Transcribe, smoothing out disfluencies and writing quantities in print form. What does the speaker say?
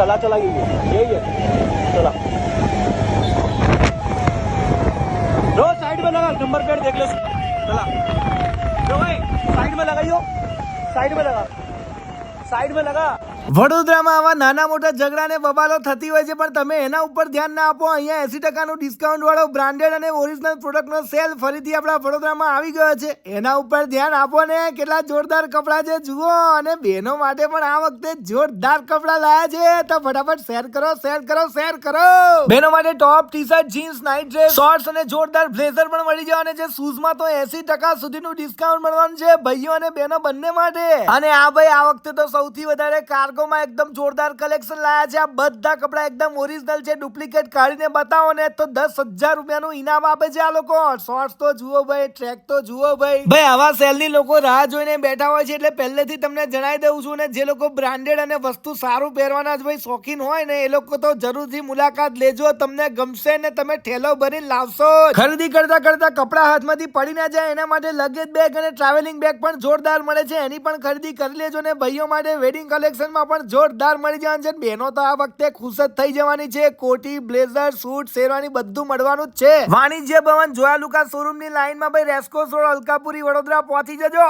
चला चला यही है चला रो साइड में लगा नंबर प्लेट देख ले चला रो भाई साइड में लगाइयो साइड में लगा વડોદરામાં આવા નાના મોટા ઝઘડા ને બબાલો થતી હોય છે, પણ તમે એના ઉપર ધ્યાન ના આપો. અહીંયા 80% ડિસ્કાઉન્ટ વાળો બ્રાન્ડેડ અને ઓરિજિનલ પ્રોડક્ટનો સેલ ફરીથી આપણા વડોદરામાં આવી ગયો છે. એના ઉપર ધ્યાન આપો ને. કેટલા જોરદાર કપડાં છે જુઓ. અને બહેનો માટે પણ આ વખતે જોરદાર કપડાં લાયા છે, તો ફટાફટ શેર કરો. બહેનો માટે top, T shirt, jeans, night dress, shorts અને જોરદાર બ્લેઝર પણ મળી જવાના છે. શૂઝમાં તો 80% સુધીનું ડિસ્કાઉન્ટ મળવાનું છે ભાઈઓ અને બહેનો બંને માટે. અને આ ભાઈ આ વખતે તો સૌથી વધારે કાર્ગોમાં એકદમ જોરદાર કલેક્શન લાયા છે. આ બધા કપડા એકદમ ઓરિજિનલ છે. ડુપ્લિકેટ કાઢીને બતાવો ને તો 10,000 રૂપિયાનું ઇનામ આપે છે આ લોકો. શોર્ટ્સ તો જુઓ ભાઈ, ટ્રેક તો જુઓ ભાઈ. આવા સેલની લોકો રાહ જોઈને બેઠા હોય છે, એટલે પહેલેથી તમને જણાવી દઉં છું ને, જે લોકો બ્રાન્ડેડ અને વસ્તુ સારું પહેરવાના જ ભાઈ શોખીન હોય ને, એ લોકો તો જરૂરથી મુલાકાત લેજો. તમને ગમશે ને તમે ઠેલો ભરીને લાવશો. ખરીદી કરતા કપડા હાથમાંથી પડી ના જાય એના માટે લગેજ બેગ અને ટ્રાવેલિંગ બેગ પણ જોરદાર મળે છે. એની પણ ખરીદી કરી લેજો. ને ભાઈઓ માટે વેડિંગ કલેક્શનમાં પણ જોરદાર મળી જવાનું છે. બહેનો તો આ વખતે ખુશ જ થઈ જવાની છે. કોટી, બ્લેઝર, સૂટ, શેરવાની બધું મળવાનું જ છે. વાણિજ્ય ભવન જોયા લુકા શોરૂમ ની લાઈનમાં ભાઈ રેસ્કોસ રોડ, અલકાપુરી, વડોદરા પહોંચી જજો.